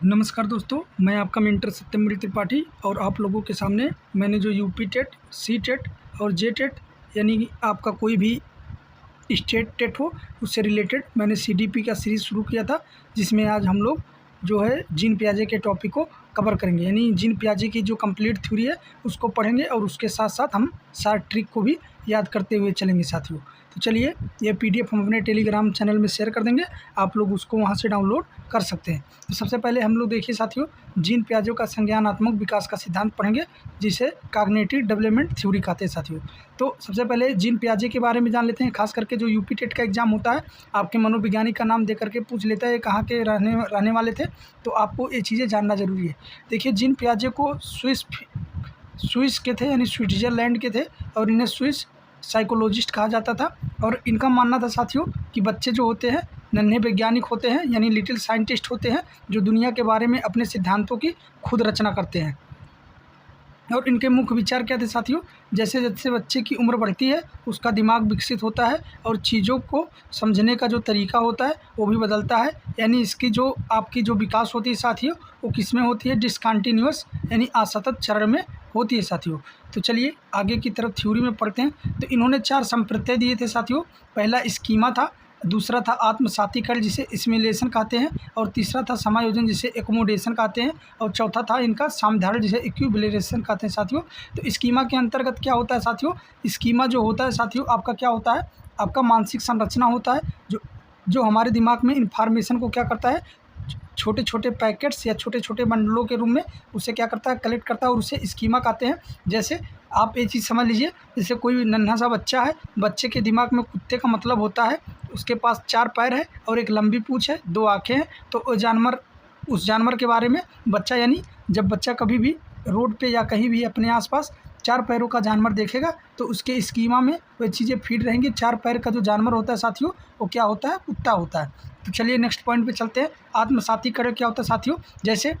नमस्कार दोस्तों, मैं आपका मेंटर सत्यमृत त्रिपाठी और आप लोगों के सामने मैंने जो यूपी टेट, सी टेट और जे टेट यानी कि आपका कोई भी स्टेट टेट हो उससे रिलेटेड मैंने सीडीपी का सीरीज़ शुरू किया था, जिसमें आज हम लोग जो है जीन पियाजे के टॉपिक को कवर करेंगे। यानी जीन पियाजे की जो कंप्लीट थ्योरी है उसको पढ़ेंगे और उसके साथ साथ हम शार्ट ट्रिक को भी याद करते हुए चलेंगे साथियों। तो चलिए, ये पीडीएफ हम अपने टेलीग्राम चैनल में शेयर कर देंगे, आप लोग उसको वहाँ से डाउनलोड कर सकते हैं। तो सबसे पहले हम लोग देखिए साथियों, जीन पियाजे का संज्ञानात्मक विकास का सिद्धांत पढ़ेंगे, जिसे कॉग्निटिव डेवलपमेंट थ्योरी कहते हैं साथियों। तो सबसे पहले जीन पियाजे के बारे में जान लेते हैं। खास करके जो यूपी टेट का एग्जाम होता है, आपके मनोवैज्ञानिक का नाम दे करके पूछ लेता है कहाँ के रहने वाले थे, तो आपको ये चीज़ें जानना ज़रूरी है। देखिए, जीन पियाजे को स्विस के थे, यानी स्विट्ज़रलैंड के थे, और इन्हें स्विस साइकोलॉजिस्ट कहा जाता था। और इनका मानना था साथियों कि बच्चे जो होते हैं नन्हे वैज्ञानिक होते हैं, यानी लिटिल साइंटिस्ट होते हैं, जो दुनिया के बारे में अपने सिद्धांतों की खुद रचना करते हैं। और इनके मुख्य विचार क्या थे साथियों? जैसे जैसे बच्चे की उम्र बढ़ती है उसका दिमाग विकसित होता है और चीज़ों को समझने का जो तरीका होता है वो भी बदलता है। यानी इसकी जो आपकी जो विकास होती है साथियों, वो किस में होती है? डिसकंटिन्यूअस, यानी असतत चरण में होती है साथियों। तो चलिए आगे की तरफ थ्योरी में पढ़ते हैं। तो इन्होंने 4 संप्रत्यय दिए थे साथियों। पहला स्कीमा था, दूसरा था आत्मसातीकरण जिसे एसिमिलेशन कहते हैं, और तीसरा था समायोजन जिसे एकोमोडेशन कहते हैं, और चौथा था इनका सामधारण जिसे इक्विलिब्रेशन कहते हैं साथियों। तो स्कीमा के अंतर्गत क्या होता है साथियों? स्कीमा जो होता है साथियों आपका क्या होता है? आपका मानसिक संरचना होता है, जो हमारे दिमाग में इंफॉर्मेशन को क्या करता है, छोटे छोटे पैकेट्स या छोटे छोटे बंडलों के रूप में उसे क्या करता है, कलेक्ट करता है, और उसे स्कीमा कहते हैं। जैसे आप ये चीज़ समझ लीजिए, जैसे कोई नन्हा सा बच्चा है, बच्चे के दिमाग में कुत्ते का मतलब होता है उसके पास 4 पैर है और एक लंबी पूँछ है, 2 आँखें हैं। तो उस जानवर के बारे में बच्चा, यानी जब बच्चा कभी भी रोड पे या कहीं भी अपने आसपास 4 पैरों का जानवर देखेगा तो उसके स्कीमा में वह चीज़ें फीड रहेंगी। 4 पैर का जो जानवर होता है साथियों, वो क्या होता है? कुत्ता होता है। तो चलिए नेक्स्ट पॉइंट पे चलते हैं। आत्मसातीकरण क्या होता है साथियों? जैसे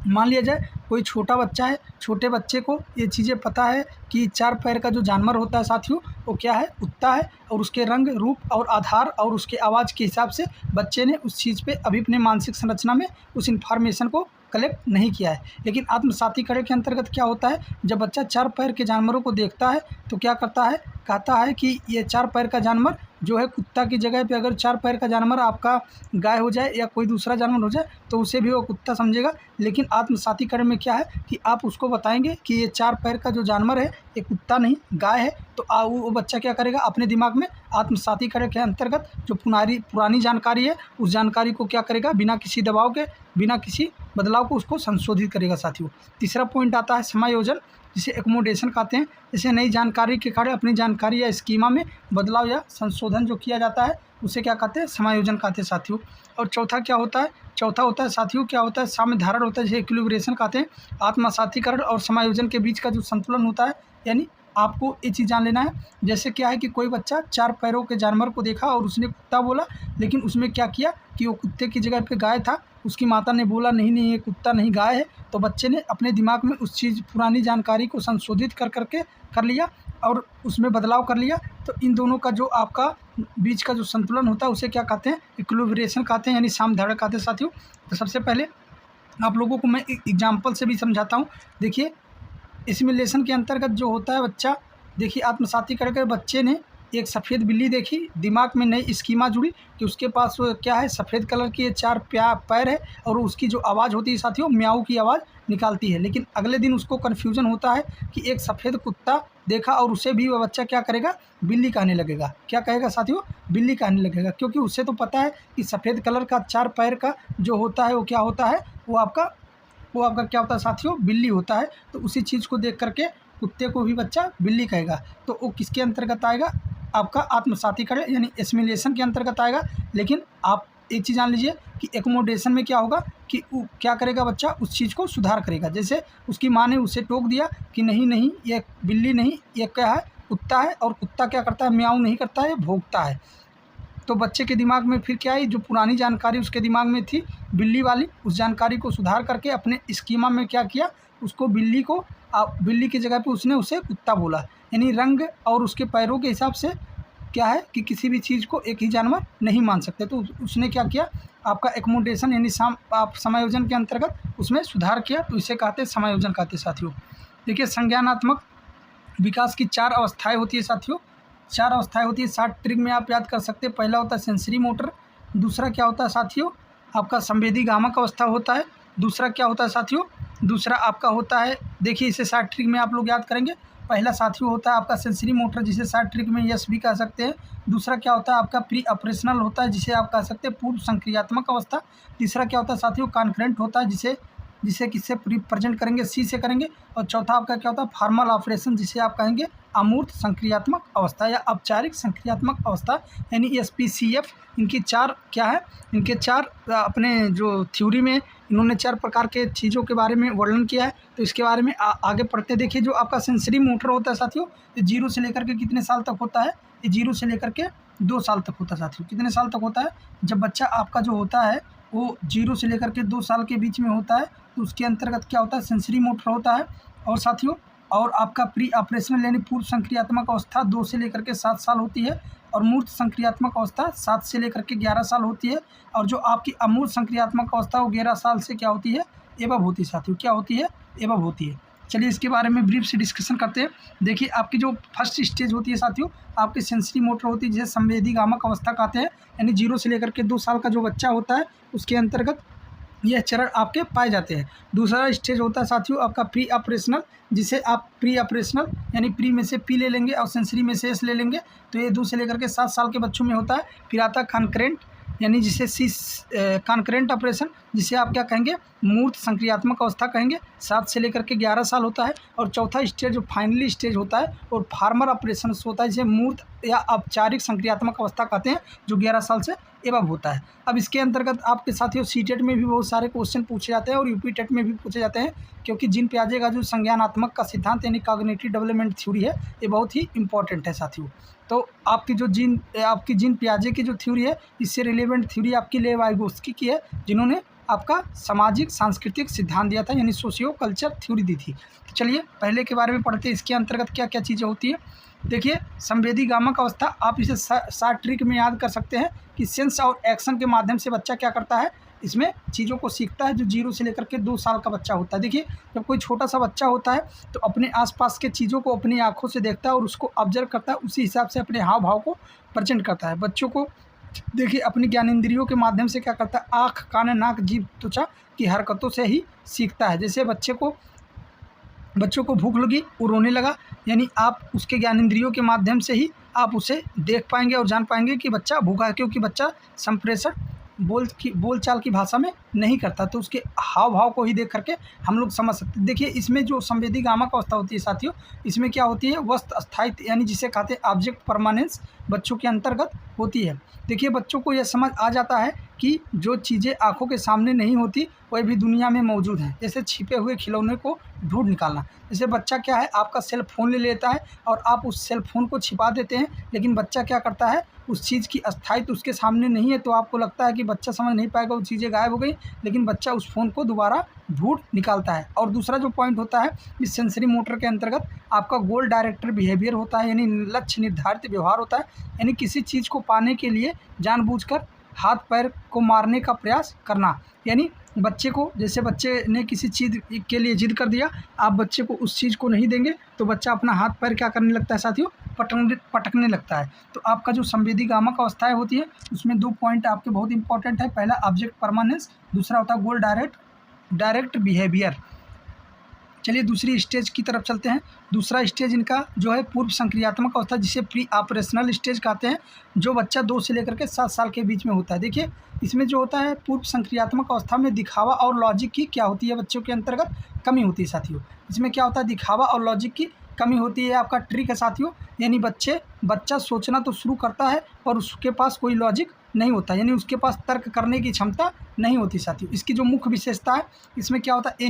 मान लिया जाए कोई छोटा बच्चा है, छोटे बच्चे को ये चीज़ें पता है कि 4 पैर का जो जानवर होता है साथियों वो क्या है? कुत्ता है, और उसके रंग, रूप और आधार और उसके आवाज़ के हिसाब से बच्चे ने उस चीज़ पे अभी अपने मानसिक संरचना में उस इन्फॉर्मेशन को कलेक्ट नहीं किया है। लेकिन आत्मसातीकरण के अंतर्गत क्या होता है? जब बच्चा 4 पैर के जानवरों को देखता है तो क्या करता है? कहता है कि ये 4 पैर का जानवर जो है कुत्ता की जगह पे अगर 4 पैर का जानवर आपका गाय हो जाए या कोई दूसरा जानवर हो जाए तो उसे भी वो कुत्ता समझेगा। लेकिन आत्मसातीकरण में क्या है कि आप उसको बताएंगे कि ये 4 पैर का जो जानवर है ये कुत्ता नहीं गाय है, तो वो बच्चा क्या करेगा? अपने दिमाग में आत्मसातीकरण के अंतर्गत जो पुरानी जानकारी है उस जानकारी को क्या करेगा? बिना किसी दबाव के, बिना किसी बदलाव को उसको संशोधित करेगा साथियों। तीसरा पॉइंट आता है समायोजन, जिसे एकोमोडेशन कहते हैं। जैसे नई जानकारी के कारण अपनी जानकारी या स्कीमा में बदलाव या संशोधन जो किया जाता है उसे क्या कहते हैं? समायोजन कहते हैं साथियों। और चौथा क्या होता है? चौथा होता है साथियों क्या होता है? साम्यधारण होता है, जिसे इक्विलिब्रेशन कहते हैं। आत्मसातीकरण और समायोजन के बीच का जो संतुलन होता है, यानी आपको ये चीज़ जान लेना है। जैसे क्या है कि कोई बच्चा 4 पैरों के जानवर को देखा और उसने कुत्ता बोला, लेकिन उसमें क्या किया कि वो कुत्ते की जगह पे गाय था। उसकी माता ने बोला नहीं नहीं ये कुत्ता नहीं गाय है, तो बच्चे ने अपने दिमाग में उस चीज़ पुरानी जानकारी को संशोधित कर लिया और उसमें बदलाव कर लिया। तो इन दोनों का जो आपका बीच का जो संतुलन होता है उसे क्या कहते हैं? इक्विलिब्रेशन कहते हैं, यानी सामधारण कहते हैं साथियों। तो सबसे पहले आप लोगों को मैं एग्जाम्पल से भी समझाता हूँ। देखिए, एसिमिलेशन के अंतर्गत जो होता है बच्चा, देखिए आत्मसातीकरण के बच्चे ने एक सफ़ेद बिल्ली देखी, दिमाग में नई स्कीमा जुड़ी कि उसके पास वो क्या है? सफ़ेद कलर की ये 4 पैर है, और उसकी जो आवाज़ होती है साथियों म्याऊ की आवाज़ निकालती है। लेकिन अगले दिन उसको कन्फ्यूज़न होता है कि एक सफ़ेद कुत्ता देखा और उसे भी वह बच्चा क्या करेगा? बिल्ली कहने लगेगा। क्या कहेगा साथियों? बिल्ली कहने लगेगा, क्योंकि उसे तो पता है कि सफ़ेद कलर का 4 पैर का जो होता है वो क्या होता है? वो आपका क्या होता है साथियों? बिल्ली होता है। तो उसी चीज़ को देख करके कुत्ते को भी बच्चा बिल्ली कहेगा। तो वो किसके अंतर्गत आएगा? आपका आत्मसातीकरण यानी एसिमिलेशन के अंतर्गत आएगा। लेकिन आप एक चीज़ जान लीजिए कि एकोमोडेशन में क्या होगा कि वो क्या करेगा? बच्चा उस चीज़ को सुधार करेगा। जैसे उसकी माँ ने उसे टोक दिया कि नहीं नहीं ये बिल्ली नहीं, ये क्या है? कुत्ता है, और कुत्ता क्या करता है? म्याऊं नहीं करता है, भौंकता है। तो बच्चे के दिमाग में फिर क्या आई? जो पुरानी जानकारी उसके दिमाग में थी बिल्ली वाली, उस जानकारी को सुधार करके अपने स्कीमा में क्या किया? उसको बिल्ली की जगह पे उसने उसे कुत्ता बोला। यानी रंग और उसके पैरों के हिसाब से क्या है कि किसी भी चीज़ को एक ही जानवर नहीं मान सकते। तो उसने क्या किया? आपका एकोमोडेशन यानी आप समायोजन के अंतर्गत उसमें सुधार किया, तो इसे कहते हैं समायोजन कहते हैं साथियों। देखिए संज्ञानात्मक विकास की 4 अवस्थाएं होती है साथियों, 4 अवस्थाएं होती है। 60 ट्रिक में आप याद कर सकते हैं। पहला होता है सेंसरी मोटर, दूसरा क्या होता है साथियों आपका संवेदी गामक अवस्था होता है, दूसरा क्या होता है साथियों, दूसरा आपका होता है, देखिए इसे 60 ट्रिक में आप लोग याद करेंगे। पहला साथियों होता है आपका सेंसरी मोटर, जिसे 60 ट्रिक में यस भी कह सकते हैं। दूसरा क्या होता है आपका प्री ऑपरेशनल होता है, जिसे आप कह सकते हैं पूर्व संक्रियात्मक अवस्था। तीसरा क्या होता है साथियों कॉन्करेंट होता है, जिसे जिसे किससे प्रेजेंट करेंगे, सी से करेंगे। और चौथा आपका क्या होता है फॉर्मल ऑपरेशन, जिसे आप कहेंगे अमूर्त संक्रियात्मक अवस्था या औपचारिक संक्रियात्मक अवस्था, यानी SPCF। इनकी 4 क्या है, इनके 4 अपने जो थ्योरी में इन्होंने 4 प्रकार के चीज़ों के बारे में वर्णन किया है। तो इसके बारे में आगे पढ़ते देखिए। जो आपका सेंसरी मोटर होता है साथियों, ये 0 से लेकर के कितने साल तक होता है, ये 0 से लेकर के 2 साल तक होता है साथियों। कितने साल तक होता है, जब बच्चा आपका जो होता है वो 0 से लेकर के 2 साल के बीच में होता है, तो उसके अंतर्गत क्या होता है सेंसरी मोटर होता है। और साथियों और आपका प्री ऑपरेशनल यानी पूर्व संक्रियात्मक अवस्था 2 से लेकर के 7 साल होती है, और मूर्त संक्रियात्मक अवस्था 7 से लेकर के 11 साल होती है। और जो आपकी अमूर्त संक्रियात्मक अवस्था वो 11 साल से क्या होती है, एबव होती है साथियों। क्या होती है, एबव होती है। चलिए इसके बारे में ब्रीफ से डिस्कशन करते हैं। देखिए आपकी जो फर्स्ट स्टेज होती है साथियों आपकी सेंसरी मोटर होती है, जिसे संवेदी गामक अवस्था कहते हैं, यानी 0 से लेकर के 2 साल का जो बच्चा होता है उसके अंतर्गत यह चरण आपके पाए जाते हैं। दूसरा स्टेज होता है साथियों आपका प्री ऑपरेशनल, जिसे आप प्री ऑपरेशनल यानी प्री में से पी ले लेंगे और सेंसरी में से एस ले लेंगे, तो ये 2 से लेकर के 7 साल के बच्चों में होता है। फिर आता है कॉन्करेंट यानी जिसे कॉन्करेंट ऑपरेशन, जिसे आप क्या कहेंगे मूर्त संक्रियात्मक अवस्था कहेंगे, 7 से लेकर के 11 साल होता है। और चौथा स्टेज जो फाइनली स्टेज होता है और फार्मर ऑपरेशन होता है, जिसे मूर्त या औपचारिक संक्रियात्मक अवस्था कहते हैं, जो 11 साल से एबव होता है। अब इसके अंतर्गत आपके साथियों सीटेट में भी बहुत सारे क्वेश्चन पूछे जाते हैं और यूपी टेट में भी पूछे जाते हैं, क्योंकि जीन पियाजे का जो संज्ञानात्मक का सिद्धांत यानी कॉग्निटिव डेवलपमेंट थ्योरी है, ये बहुत ही इंपॉर्टेंट है साथियों। तो आपकी जीन पियाजे की जो थ्योरी है, इससे रिलेवेंट थ्योरी आपकी लेवाइगोस्की की है, जिन्होंने आपका सामाजिक सांस्कृतिक सिद्धांत दिया था, यानी सोशियो कल्चर थ्योरी दी थी। तो चलिए पहले के बारे में पढ़ते हैं, इसके अंतर्गत क्या क्या चीज़ें होती है। देखिए संवेदी गामक अवस्था आप इसे 60 ट्रिक में याद कर सकते हैं कि सेंस और एक्शन के माध्यम से बच्चा क्या करता है, इसमें चीज़ों को सीखता है, जो 0 से लेकर के 2 साल का बच्चा होता है। देखिए जब कोई छोटा सा बच्चा होता है तो अपने आसपास के चीज़ों को अपनी आँखों से देखता है और उसको ऑब्जर्व करता है, उसी हिसाब से अपने हाव भाव को प्रेजेंट करता है। बच्चों को देखिए अपनी ज्ञानेंद्रियों के माध्यम से क्या करता है, आँख कान नाक जीभ त्वचा की हरकतों से ही सीखता है। जैसे बच्चों को भूख लगी, वो रोने लगा, यानी आप उसके ज्ञानेंद्रियों के माध्यम से ही आप उसे देख पाएंगे और जान पाएंगे कि बच्चा भूखा है, क्योंकि बच्चा संप्रेषण बोलचाल की भाषा में नहीं करता, तो उसके हाव भाव को ही देख करके हम लोग समझ सकते हैं। देखिए इसमें जो संवेदी गामक अवस्था होती है साथियों, इसमें क्या होती है वस्तु स्थायित्व यानी जिसे कहते हैं ऑब्जेक्ट परमानेंस बच्चों के अंतर्गत होती है। देखिए बच्चों को यह समझ आ जाता है कि जो चीज़ें आंखों के सामने नहीं होती वह भी दुनिया में मौजूद हैं, जैसे छिपे हुए खिलौने को ढूंढ निकालना। जैसे बच्चा क्या है आपका सेल फ़ोन ले लेता है और आप उस सेल फ़ोन को छिपा देते हैं, लेकिन बच्चा क्या करता है उस चीज़ की स्थायित्व उसके सामने नहीं है, तो आपको लगता है कि बच्चा समझ नहीं पाएगा, वो चीज़ें गायब हो गई, लेकिन बच्चा उस फ़ोन को दोबारा ढूंढ निकालता है। और दूसरा जो पॉइंट होता है इस सेंसरी मोटर के अंतर्गत आपका गोल डायरेक्टर बिहेवियर होता है, यानी लक्ष्य निर्धारित व्यवहार होता है, यानी किसी चीज़ को पाने के लिए जानबूझकर हाथ पैर को मारने का प्रयास करना। यानी बच्चे को, जैसे बच्चे ने किसी चीज़ के लिए जिद कर दिया, आप बच्चे को उस चीज़ को नहीं देंगे तो बच्चा अपना हाथ पैर क्या करने लगता है साथियों, पटकने लगता है। तो आपका जो संवेदी गामक अवस्थाएं होती है उसमें 2 पॉइंट आपके बहुत इंपॉर्टेंट है। पहला ऑब्जेक्ट परमानेंस, दूसरा होता है गोल डायरेक्ट बिहेवियर। चलिए दूसरी स्टेज की तरफ चलते हैं। दूसरा स्टेज इनका जो है पूर्व संक्रियात्मक अवस्था, जिसे प्री ऑपरेशनल स्टेज कहते हैं, जो बच्चा 2 से लेकर के 7 साल के बीच में होता है। देखिए इसमें जो होता है पूर्व संक्रियात्मक अवस्था में दिखावा और लॉजिक की क्या होती है, बच्चों के अंतर्गत कमी होती है साथियों। इसमें क्या होता है दिखावा और लॉजिक की कमी होती है, आपका ट्रिक है साथियों। यानी बच्चा सोचना तो शुरू करता है पर उसके पास कोई लॉजिक नहीं होता, यानी उसके पास तर्क करने की क्षमता नहीं होती साथियों। इसकी जो मुख्य विशेषता है इसमें क्या होता है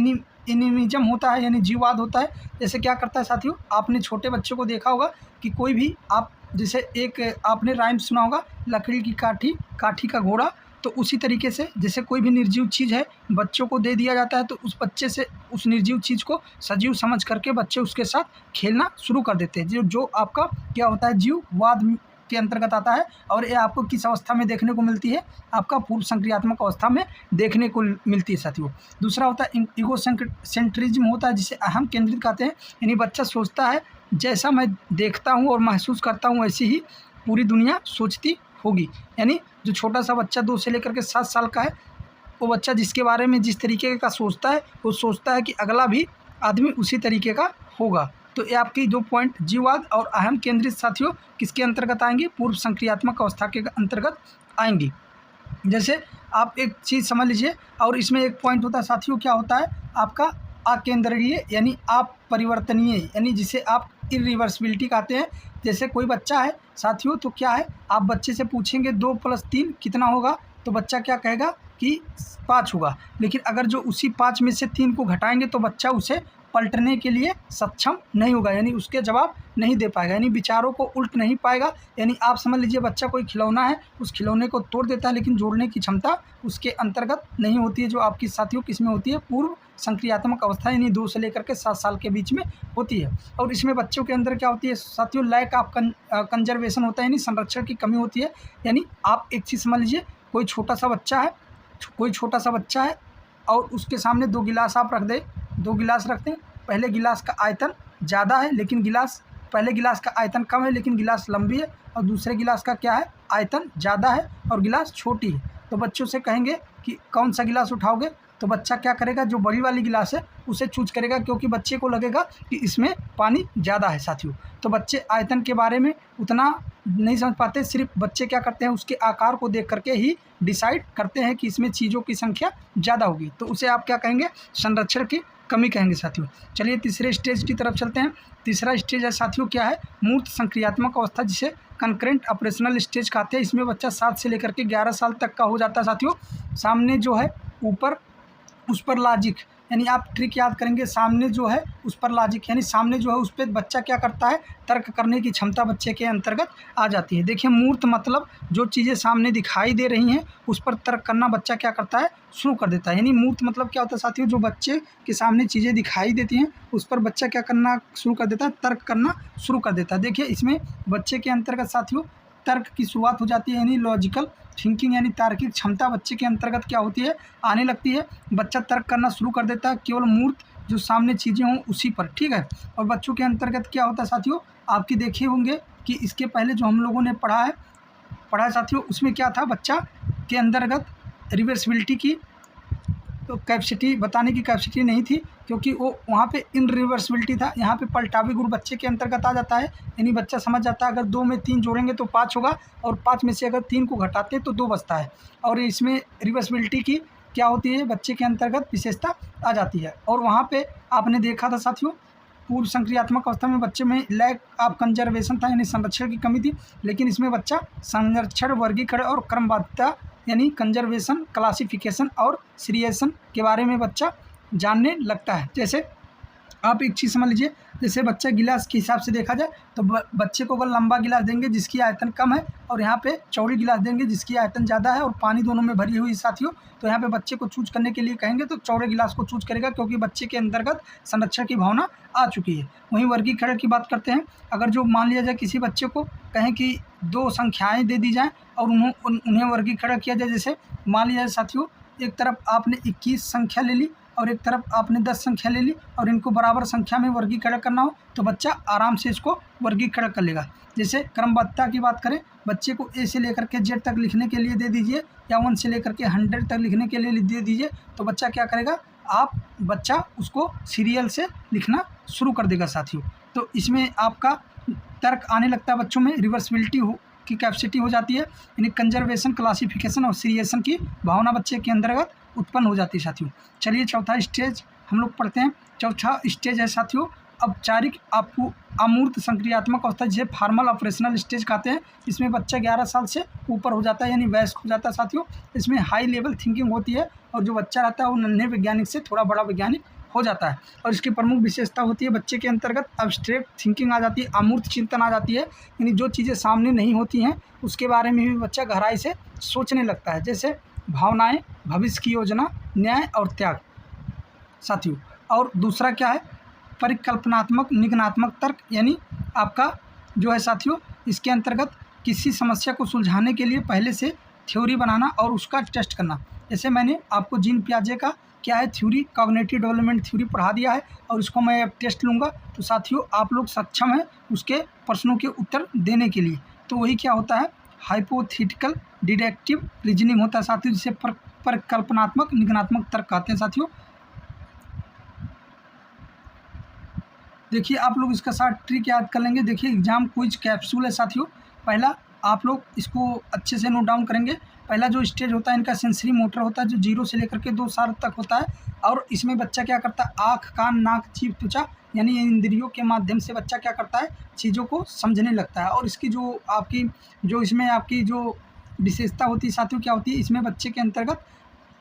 एनिमिज्म होता है, यानी जीववाद होता है। जैसे क्या करता है साथियों, आपने छोटे बच्चों को देखा होगा कि कोई भी आप जैसे एक आपने राइम सुना होगा लकड़ी की काठी का घोड़ा, तो उसी तरीके से जैसे कोई भी निर्जीव चीज़ है बच्चों को दे दिया जाता है, तो उस बच्चे से उस निर्जीव चीज़ को सजीव समझ करके बच्चे उसके साथ खेलना शुरू कर देते हैं। जो आपका क्या होता है जीववाद के अंतर्गत आता है और ये आपको किस अवस्था में देखने को मिलती है, आपका पूर्व संक्रियात्मक अवस्था में देखने को मिलती है साथियों। दूसरा होता है ईगो सेंट्रिज्म होता है, जिसे अहम केंद्रित कहते हैं, यानी बच्चा सोचता है जैसा मैं देखता हूँ और महसूस करता हूँ वैसी ही पूरी दुनिया सोचती होगी। यानी जो छोटा सा बच्चा 2 से लेकर के 7 साल का है, वो बच्चा जिसके बारे में जिस तरीके का सोचता है, वो सोचता है कि अगला भी आदमी उसी तरीके का होगा। तो ये आपकी 2 पॉइंट जीववाद और अहम केंद्रित साथियों किसके अंतर्गत आएंगी, पूर्व संक्रियात्मक अवस्था के अंतर्गत आएंगी। जैसे आप एक चीज़ समझ लीजिए, और इसमें एक पॉइंट होता है साथियों, क्या होता है आपका अकेंद्रीय यानी आप परिवर्तनीय, यानी जिसे आप इरिवर्सिबिलिटी कहते हैं। जैसे कोई बच्चा है साथियों, तो क्या है, आप बच्चे से पूछेंगे 2 + 3 कितना होगा, तो बच्चा क्या कहेगा कि 5 होगा। लेकिन अगर जो उसी 5 में से 3 को घटाएंगे तो बच्चा उसे पलटने के लिए सक्षम नहीं होगा, यानी उसके जवाब नहीं दे पाएगा, यानी विचारों को उल्ट नहीं पाएगा। यानी आप समझ लीजिए बच्चा कोई खिलौना है, उस खिलौने को तोड़ देता है, लेकिन जोड़ने की क्षमता उसके अंतर्गत नहीं होती है, जो आपकी साथियों किस में होती है, पूर्व संक्रियात्मक अवस्था, यानी 2 से लेकर के 7 साल के बीच में होती है। और इसमें बच्चों के अंदर क्या होती है साथियों, लैक ऑफ कंजर्वेशन होता है, यानी संरक्षण की कमी होती है। यानी आप एक चीज़ समझ लीजिए, कोई छोटा सा बच्चा है और उसके सामने 2 गिलास आप रख दें, 2 गिलास रखते हैं, पहले गिलास का आयतन ज़्यादा है लेकिन पहले गिलास का आयतन कम है लेकिन गिलास लंबी है, और दूसरे गिलास का क्या है, आयतन ज़्यादा है और गिलास छोटी है। तो बच्चों से कहेंगे कि कौन सा गिलास उठाओगे, तो बच्चा क्या करेगा, जो बड़ी वाली गिलास है उसे चूज करेगा, क्योंकि बच्चे को लगेगा कि इसमें पानी ज़्यादा है साथियों। तो बच्चे आयतन के बारे में उतना नहीं समझ पाते, सिर्फ बच्चे क्या करते हैं, उसके आकार को देख करके ही डिसाइड करते हैं कि इसमें चीज़ों की संख्या ज़्यादा होगी। तो उसे आप क्या कहेंगे, संरक्षण की कमी कहेंगे साथियों। चलिए तीसरे स्टेज की तरफ चलते हैं। तीसरा स्टेज है साथियों क्या है, मूर्त संक्रियात्मक अवस्था, जिसे कंकरेंट ऑपरेशनल स्टेज कहते हैं। इसमें बच्चा 7 से लेकर के 11 साल तक का हो जाता है साथियों। सामने जो है ऊपर उस पर लॉजिक, यानी आप ट्रिक याद करेंगे, सामने जो है उस पर लॉजिक, यानी सामने जो है उस पर बच्चा क्या करता है, तर्क करने की क्षमता बच्चे के अंतर्गत आ जाती है। देखिए मूर्त मतलब जो चीज़ें सामने दिखाई दे रही हैं उस पर तर्क करना बच्चा क्या करता है, शुरू कर देता है। यानी मूर्त मतलब क्या होता है साथियों, जो बच्चे के सामने चीज़ें दिखाई देती हैं उस पर बच्चा क्या करना शुरू कर देता है, तर्क करना शुरू कर देता है। देखिए इसमें बच्चे के अंतर्गत साथियों तर्क की शुरुआत हो जाती है, यानी लॉजिकल थिंकिंग यानी तार्किक क्षमता बच्चे के अंतर्गत क्या होती है, आने लगती है। बच्चा तर्क करना शुरू कर देता है केवल मूर्त जो सामने चीज़ें हों उसी पर, ठीक है। और बच्चों के अंतर्गत क्या होता है साथियों, आपकी देखे होंगे कि इसके पहले जो हम लोगों ने पढ़ा है साथियों, उसमें क्या था, बच्चा के अंतर्गत रिवर्सिबिलिटी की तो कैपेसिटी बताने की कैपेसिटी नहीं थी, क्योंकि वो वहाँ पे इनरिवर्सिबिलिटी था। यहाँ पे पलटावी गुण बच्चे के अंतर्गत आ जाता है, यानी बच्चा समझ जाता है अगर 2 में 3 जोड़ेंगे तो 5 होगा, और 5 में से अगर 3 को घटाते हैं तो 2 बचता है। और इसमें रिवर्सिबिलिटी की क्या होती है, बच्चे के अंतर्गत विशेषता आ जाती है। और वहाँ पर आपने देखा था साथियों, पूर्व संक्रियात्मक अवस्था में बच्चे में लैक ऑफ कंजर्वेशन था, यानी संरक्षण की कमी थी। लेकिन इसमें बच्चा संरक्षण, वर्गीकरण और क्रमबद्धता यानी कंजर्वेशन, क्लासिफिकेशन और सीरिएशन के बारे में बच्चा जानने लगता है। जैसे आप एक चीज़ समझ लीजिए, जैसे बच्चा गिलास के हिसाब से देखा जाए तो बच्चे को अगर लंबा गिलास देंगे जिसकी आयतन कम है, और यहाँ पे चौड़ी गिलास देंगे जिसकी आयतन ज़्यादा है, और पानी दोनों में भरी हुई साथियों, तो यहाँ पे बच्चे को चूज करने के लिए कहेंगे तो चौड़े गिलास को चूज करेगा, क्योंकि बच्चे के अंतर्गत संरक्षण की भावना आ चुकी है। वहीं वर्गीकरण की बात करते हैं, अगर जो मान लिया जाए किसी बच्चे को कहें कि 2 संख्याएँ दे दी जाएँ और उन्हें वर्गीकरण किया जाए, जैसे मान लिया जाए साथियों, एक तरफ आपने 21 संख्या ले ली और एक तरफ आपने 10 संख्या ले ली, और इनको बराबर संख्या में वर्गीकरण करना हो तो बच्चा आराम से इसको वर्गीकरण कर लेगा। जैसे क्रमबद्धता की बात करें, बच्चे को ए से लेकर के जेड तक लिखने के लिए दे दीजिए, या 1 से लेकर के 100 तक लिखने के लिए दे दीजिए, तो बच्चा क्या करेगा, बच्चा उसको सीरियल से लिखना शुरू कर देगा साथियों। तो इसमें आपका तर्क आने लगता है बच्चों में, रिवर्सिबिलिटी की कैपेसिटी हो जाती है, यानी कंजर्वेशन, क्लासिफिकेशन और सीरिएशन की भावना बच्चे के अंतर्गत उत्पन्न हो जाती है साथियों। चलिए चौथा स्टेज हम लोग पढ़ते हैं। चौथा स्टेज है साथियों औपचारिक अमूर्त संक्रियात्मक अवस्था, जिसे फॉर्मल ऑपरेशनल स्टेज कहते हैं। इसमें बच्चा 11 साल से ऊपर हो जाता है, यानी वयस्क हो जाता है साथियों। इसमें हाई लेवल थिंकिंग होती है, और जो बच्चा रहता है वो नन्हे वैज्ञानिक से थोड़ा बड़ा वैज्ञानिक हो जाता है। और इसकी प्रमुख विशेषता होती है, बच्चे के अंतर्गत एब्स्ट्रैक्ट थिंकिंग आ जाती है, अमूर्त चिंतन आ जाती है, यानी जो चीज़ें सामने नहीं होती हैं उसके बारे में भी बच्चा गहराई से सोचने लगता है। जैसे भावनाएं, भविष्य की योजना, न्याय और त्याग साथियों। और दूसरा क्या है, परिकल्पनात्मक निगमनात्मक तर्क, यानी आपका जो है साथियों इसके अंतर्गत किसी समस्या को सुलझाने के लिए पहले से थ्योरी बनाना और उसका टेस्ट करना। जैसे मैंने आपको जीन पियाजे का क्या है थ्योरी, कॉग्निटिव डेवलपमेंट थ्योरी पढ़ा दिया है और इसको मैं अब टेस्ट लूँगा। तो साथियों आप लोग सक्षम हैं उसके प्रश्नों के उत्तर देने के लिए। तो वही क्या होता है, हाइपोथेटिकल डिडक्टिव रीजनिंग होता है साथियों, जिसे परिकल्पनात्मक निगमनात्मक तर्क कहते हैं साथियों। देखिए आप लोग इसका साथ ट्रिक याद कर लेंगे। देखिए एग्जाम क्विज कैप्सूल है साथियों। पहला आप लोग इसको अच्छे से नोट डाउन करेंगे। पहला जो स्टेज होता है इनका सेंसरी मोटर होता है, जो 0 से लेकर के 2 साल तक होता है। और इसमें बच्चा क्या करता है, आँख, कान, नाक, जीभ, त्वचा यानी इंद्रियों के माध्यम से बच्चा क्या करता है, चीज़ों को समझने लगता है। और इसकी जो आपकी जो इसमें आपकी जो विशेषता होती है साथियों क्या होती है, इसमें बच्चे के अंतर्गत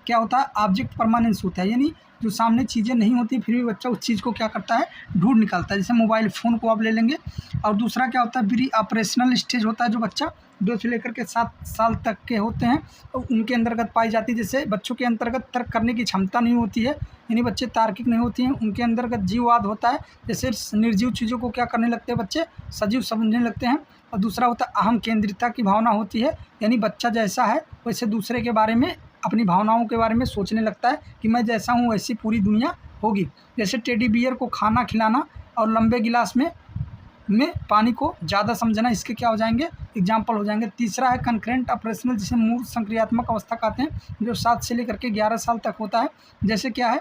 क्या होता है, ऑब्जेक्ट परमानेंस होता है, यानी जो सामने चीज़ें नहीं होती फिर भी बच्चा उस चीज़ को क्या करता है, ढूंढ निकालता है। जैसे मोबाइल फ़ोन को आप ले लेंगे। और दूसरा क्या होता है, प्री ऑपरेशनल स्टेज होता है, जो बच्चा 2 से लेकर के 7 साल तक के होते हैं और उनके अंतर्गत पाई जाती है। जैसे बच्चों के अंतर्गत तर्क करने की क्षमता नहीं होती है, यानी बच्चे तार्किक नहीं होती हैं। उनके अंतर्गत जीववाद होता है, जैसे निर्जीव चीज़ों को क्या करने लगते हैं बच्चे, सजीव समझने लगते हैं। और दूसरा होता है अहम केंद्रितता की भावना होती है, यानी बच्चा जैसा है वैसे दूसरे के बारे में, अपनी भावनाओं के बारे में सोचने लगता है कि मैं जैसा हूँ वैसी पूरी दुनिया होगी। जैसे टेडी बियर को खाना खिलाना और लंबे गिलास में पानी को ज़्यादा समझना, इसके क्या हो जाएंगे, एग्जाम्पल हो जाएंगे। तीसरा है कंकरेंट ऑपरेशनल, जिसे मूर्त संक्रियात्मक अवस्था कहते हैं, जो 7 से लेकर के 11 साल तक होता है। जैसे क्या है,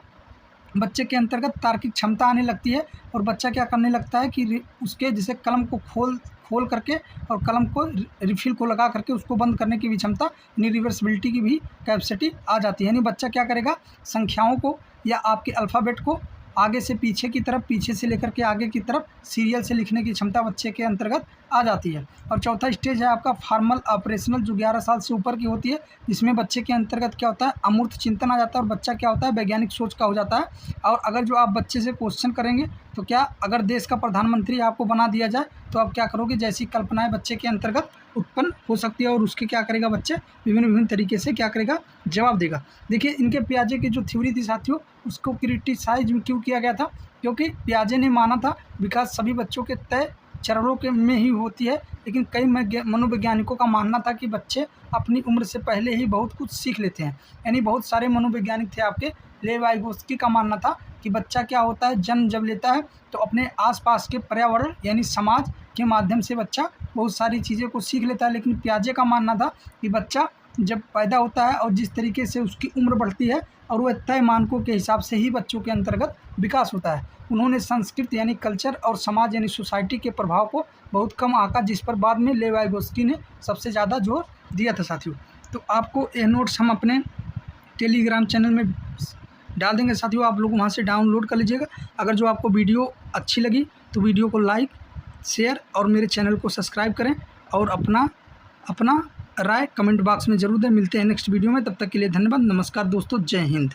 बच्चे के अंतर्गत तार्किक क्षमता आने लगती है और बच्चा क्या करने लगता है कि उसके जैसे कलम को खोल करके और कलम को रिफिल को लगा करके उसको बंद करने की भी क्षमता, यानी रिवर्सिबिलिटी की भी कैपेसिटी आ जाती है। यानी बच्चा क्या करेगा, संख्याओं को या आपके अल्फ़ाबेट को आगे से पीछे की तरफ, पीछे से लेकर के आगे की तरफ सीरियल से लिखने की क्षमता बच्चे के अंतर्गत आ जाती है। और चौथा स्टेज है आपका फॉर्मल ऑपरेशनल, जो 11 साल से ऊपर की होती है, जिसमें बच्चे के अंतर्गत क्या होता है, अमूर्त चिंतन आ जाता है और बच्चा क्या होता है, वैज्ञानिक सोच का हो जाता है। और अगर जो आप बच्चे से क्वेश्चन करेंगे तो क्या, अगर देश का प्रधानमंत्री आपको बना दिया जाए तो आप क्या करोगे, जैसी कल्पनाएं बच्चे के अंतर्गत उत्पन्न हो सकती है और उसके क्या करेगा बच्चे, विभिन्न तरीके से क्या करेगा, जवाब देगा। देखिए इनके पियाजे की जो थ्योरी थी साथियों, उसको क्रिटिसाइज क्यों किया गया था, क्योंकि पियाजे ने माना था विकास सभी बच्चों के तय चरणों के में ही होती है, लेकिन कई मनोवैज्ञानिकों का मानना था कि बच्चे अपनी उम्र से पहले ही बहुत कुछ सीख लेते हैं। यानी बहुत सारे मनोवैज्ञानिक थे आपके, लेव वाइगोत्स्की का मानना था कि बच्चा क्या होता है, जन्म जब लेता है तो अपने आसपास के पर्यावरण यानी समाज के माध्यम से बच्चा बहुत सारी चीज़ें को सीख लेता है। लेकिन पियाजे का मानना था कि बच्चा जब पैदा होता है और जिस तरीके से उसकी उम्र बढ़ती है और वह तय मानकों के हिसाब से ही बच्चों के अंतर्गत विकास होता है। उन्होंने संस्कृति यानी कल्चर और समाज यानी सोसाइटी के प्रभाव को बहुत कम आंका, जिस पर बाद में लेव वाइगोत्स्की ने सबसे ज़्यादा जोर दिया था साथियों। तो आपको ये नोट्स हम अपने टेलीग्राम चैनल में डाल देंगे साथियों, आप लोग वहाँ से डाउनलोड कर लीजिएगा। अगर जो आपको वीडियो अच्छी लगी तो वीडियो को लाइक, शेयर और मेरे चैनल को सब्सक्राइब करें और अपना राय कमेंट बॉक्स में ज़रूर दें। मिलते हैं नेक्स्ट वीडियो में, तब तक के लिए धन्यवाद। नमस्कार दोस्तों, जय हिंद।